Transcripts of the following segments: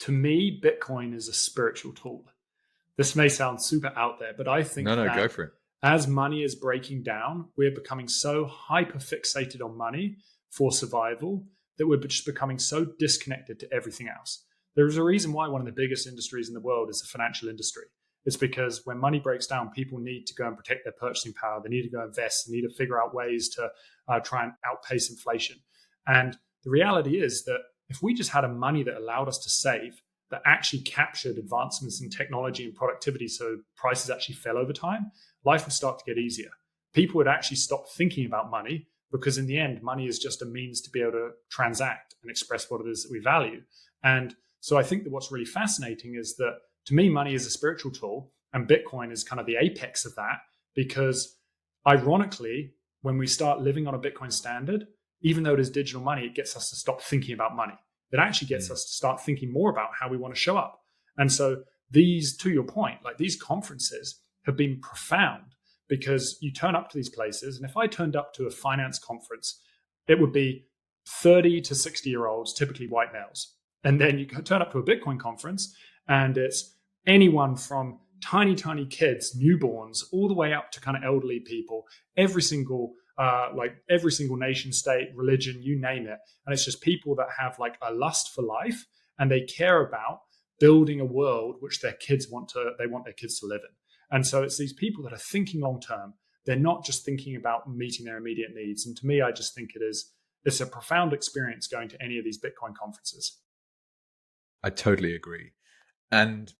to me, Bitcoin is a spiritual tool. This may sound super out there, but I think No, go for it. As money is breaking down, we're becoming so hyper fixated on money for survival that we're just becoming so disconnected to everything else. There's a reason why one of the biggest industries in the world is the financial industry. It's because when money breaks down, people need to go and protect their purchasing power. They need to go invest. They need to figure out ways to try and outpace inflation. And the reality is that if we just had a money that allowed us to save, that actually captured advancements in technology and productivity so prices actually fell over time, life would start to get easier. People would actually stop thinking about money because in the end, money is just a means to be able to transact and express what it is that we value. And so I think that what's really fascinating is that to me, money is a spiritual tool and Bitcoin is kind of the apex of that because ironically, when we start living on a Bitcoin standard, even though it is digital money, it gets us to stop thinking about money. It actually gets us to start thinking more about how we want to show up. And so these, to your point, like these conferences have been profound because you turn up to these places. And if I turned up to a finance conference, it would be 30 to 60-year-olds, typically white males. And then you turn up to a Bitcoin conference and it's anyone from tiny, tiny kids, newborns, all the way up to kind of elderly people, every single nation, state, religion, you name it. And it's just people that have like a lust for life and they care about building a world which their kids want their kids to live in. And so it's these people that are thinking long term. They're not just thinking about meeting their immediate needs. And to me, I just think it's a profound experience going to any of these Bitcoin conferences. I totally agree. And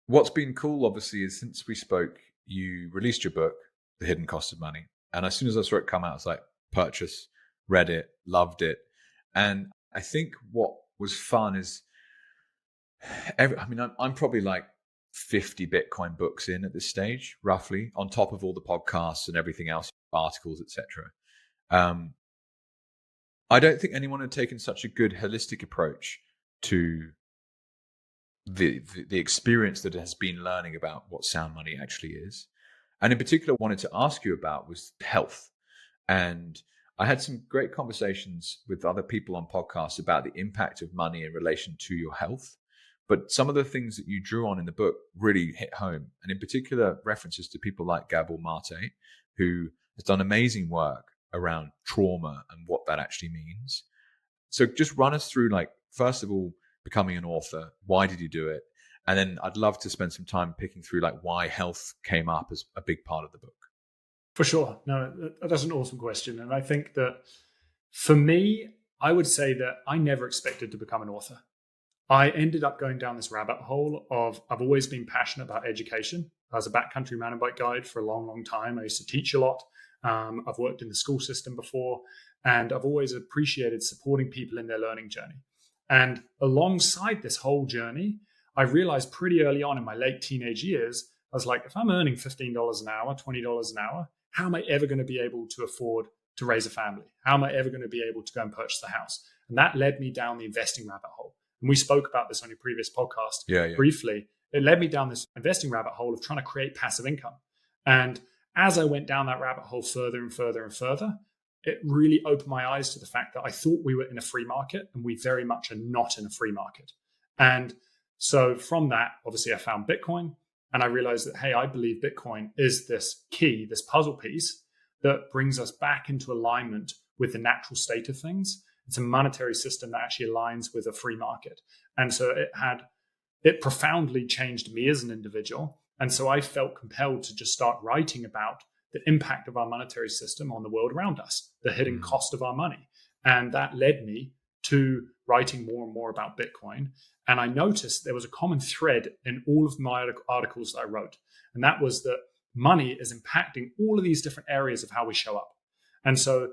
what's been cool, obviously, is since we spoke, you released your book, The Hidden Cost of Money. And as soon as I saw it come out, I was like, purchase, read it, loved it. And I think what was fun is, I'm probably like 50 Bitcoin books in at this stage, roughly, on top of all the podcasts and everything else, articles, etc. I don't think anyone had taken such a good holistic approach to the experience that has been learning about what sound money actually is. And in particular, I wanted to ask you about was health. And I had some great conversations with other people on podcasts about the impact of money in relation to your health. But some of the things that you drew on in the book really hit home. And in particular, references to people like Gabor Mate, who has done amazing work around trauma and what that actually means. So just run us through, like, first of all, becoming an author. Why did you do it? And then I'd love to spend some time picking through like why health came up as a big part of the book. For sure. No, that's an awesome question. And I think that for me, I would say that I never expected to become an author. I ended up going down this rabbit hole of I've always been passionate about education. I was a backcountry mountain bike guide for a long, long time. I used to teach a lot. I've worked in the school system before, and I've always appreciated supporting people in their learning journey. And alongside this whole journey, I realized pretty early on in my late teenage years, I was like, if I'm earning $15 an hour, $20 an hour, how am I ever going to be able to afford to raise a family? How am I ever going to be able to go and purchase a house? And that led me down the investing rabbit hole. And we spoke about this on your previous podcast briefly. It led me down this investing rabbit hole of trying to create passive income. And as I went down that rabbit hole further and further and further, it really opened my eyes to the fact that I thought we were in a free market, and we very much are not in a free market. And so from that, obviously, I found Bitcoin, and I realized that, hey, I believe Bitcoin is this key, this puzzle piece that brings us back into alignment with the natural state of things. It's a monetary system that actually aligns with a free market. And so it profoundly changed me as an individual. And so I felt compelled to just start writing about the impact of our monetary system on the world around us, the hidden cost of our money. And that led me to writing more and more about Bitcoin. And I noticed there was a common thread in all of my articles that I wrote. And that was that money is impacting all of these different areas of how we show up. And so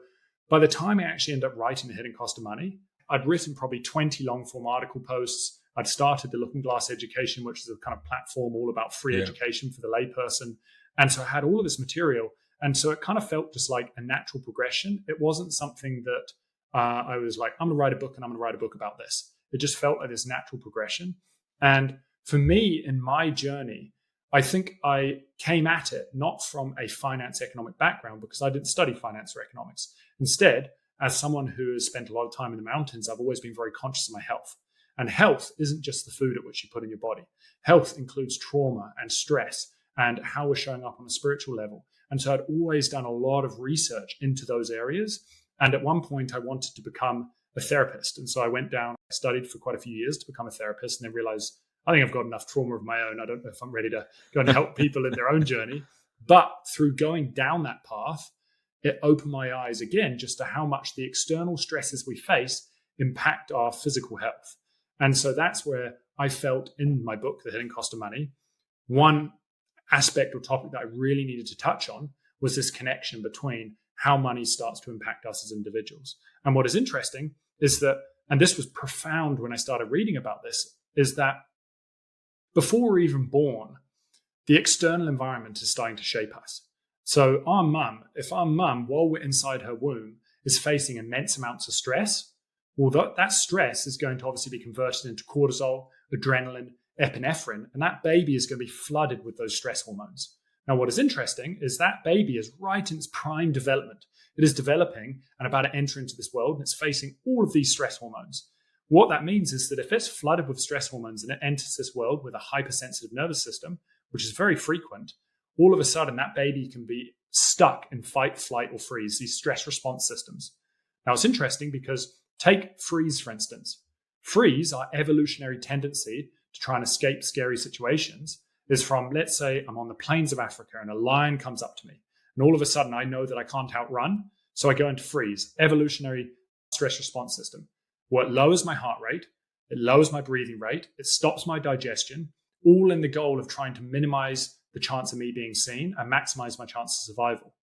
by the time I actually ended up writing The Hidden Cost of Money, I'd written probably 20 long form article posts. I'd started the Looking Glass Education, which is a kind of platform all about free education for the layperson. And so I had all of this material. And so it kind of felt just like a natural progression. It wasn't something that I was like, I'm going to write a book and I'm going to write a book about this. It just felt like this natural progression. And for me, in my journey, I think I came at it not from a finance economic background, because I didn't study finance or economics. Instead, as someone who has spent a lot of time in the mountains, I've always been very conscious of my health. And health isn't just the food at which you put in your body. Health includes trauma and stress and how we're showing up on a spiritual level. And so I'd always done a lot of research into those areas. And at one point, I wanted to become a therapist. And so I went down, I studied for quite a few years to become a therapist, and then realized I think I've got enough trauma of my own. I don't know if I'm ready to go and help people in their own journey. But through going down that path, it opened my eyes again just to how much the external stresses we face impact our physical health. And so that's where I felt in my book, The Hidden Cost of Money, one aspect or topic that I really needed to touch on was this connection between how money starts to impact us as individuals. And what is interesting is that, and this was profound when I started reading about this, is that before we're even born, the external environment is starting to shape us. So if our mum, while we're inside her womb, is facing immense amounts of stress, well, that stress is going to obviously be converted into cortisol, adrenaline, epinephrine, and that baby is going to be flooded with those stress hormones. Now, what is interesting is that baby is right in its prime development. It is developing and about to enter into this world, and it's facing all of these stress hormones. What that means is that if it's flooded with stress hormones and it enters this world with a hypersensitive nervous system, which is very frequent, all of a sudden that baby can be stuck in fight, flight, or freeze, these stress response systems. Now, it's interesting because take freeze, for instance. Freeze, our evolutionary tendency to try and escape scary situations, is from, let's say, I'm on the plains of Africa and a lion comes up to me. And all of a sudden, I know that I can't outrun. So I go into freeze, evolutionary stress response system. What lowers my heart rate, it lowers my breathing rate, it stops my digestion, all in the goal of trying to minimize the chance of me being seen and maximize my chance of survival.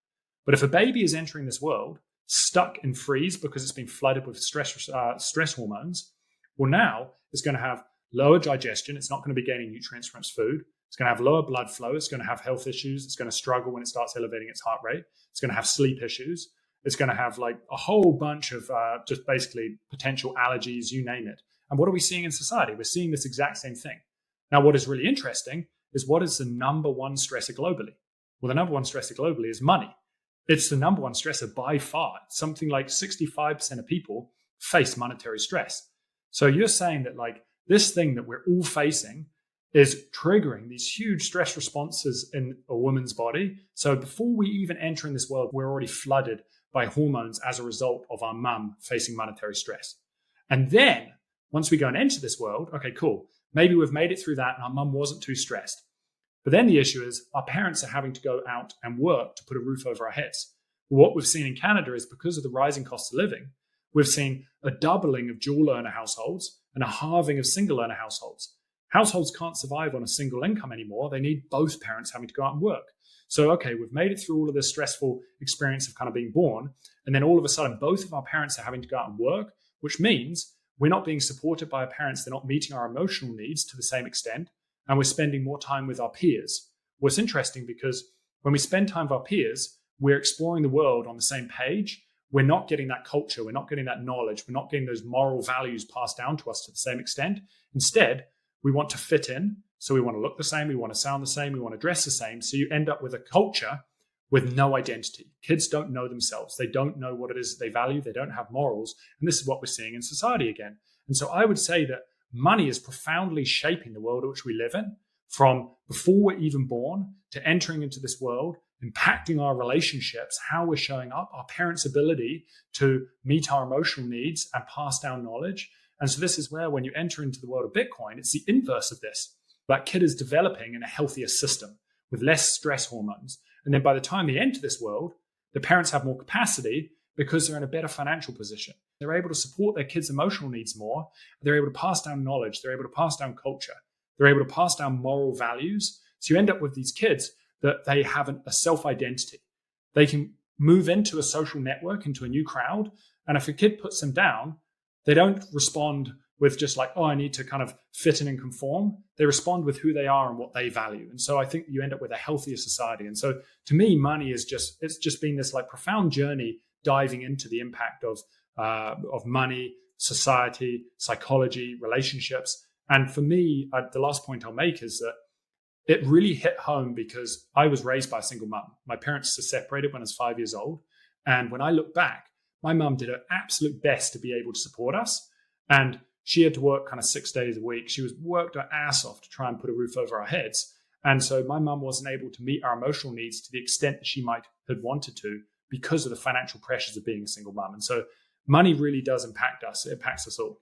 But if a baby is entering this world stuck in freeze because it's been flooded with stress hormones, well, now it's going to have lower digestion. It's not going to be gaining nutrients from its food. It's going to have lower blood flow. It's going to have health issues. It's going to struggle when it starts elevating its heart rate. It's going to have sleep issues. It's going to have like a whole bunch of just basically potential allergies, you name it. And what are we seeing in society? We're seeing this exact same thing. Now, what is really interesting is what is the number one stressor globally? Well, the number one stressor globally is money. It's the number one stressor by far. Something like 65% of people face monetary stress. So you're saying that like this thing that we're all facing is triggering these huge stress responses in a woman's body. So before we even enter in this world, we're already flooded by hormones as a result of our mum facing monetary stress. And then once we go and enter this world, okay, cool. Maybe we've made it through that and our mum wasn't too stressed. But then the issue is our parents are having to go out and work to put a roof over our heads. What we've seen in Canada is because of the rising cost of living, we've seen a doubling of dual earner households and a halving of single earner households. Households can't survive on a single income anymore. They need both parents having to go out and work. So, okay, we've made it through all of this stressful experience of kind of being born. And then all of a sudden, both of our parents are having to go out and work, which means we're not being supported by our parents. They're not meeting our emotional needs to the same extent. And we're spending more time with our peers. Well, it's interesting because when we spend time with our peers, we're exploring the world on the same page. We're not getting that culture. We're not getting that knowledge. We're not getting those moral values passed down to us to the same extent. Instead, we want to fit in. So we want to look the same. We want to sound the same. We want to dress the same. So you end up with a culture with no identity. Kids don't know themselves. They don't know what it is that they value. They don't have morals. And this is what we're seeing in society again. And so I would say that money is profoundly shaping the world in which we live in, from before we're even born to entering into this world, impacting our relationships, how we're showing up, our parents' ability to meet our emotional needs and pass down knowledge. And so this is where when you enter into the world of Bitcoin, it's the inverse of this. That kid is developing in a healthier system with less stress hormones. And then by the time they enter this world, the parents have more capacity because they're in a better financial position. They're able to support their kids' emotional needs more. They're able to pass down knowledge. They're able to pass down culture. They're able to pass down moral values. So you end up with these kids that they have a self-identity. They can move into a social network, into a new crowd. And if a kid puts them down, they don't respond with just like, oh, I need to kind of fit in and conform. They respond with who they are and what they value. And so I think you end up with a healthier society. And so to me, money is it's just been this like profound journey diving into the impact of money, society, psychology, relationships. And for me, the last point I'll make is that it really hit home because I was raised by a single mum. My parents were separated when I was 5 years old. And when I look back, my mum did her absolute best to be able to support us. And she had to work kind of 6 days a week. She was worked her ass off to try and put a roof over our heads. And so my mum wasn't able to meet our emotional needs to the extent that she might have wanted to because of the financial pressures of being a single mum. And so money really does impact us. It impacts us all.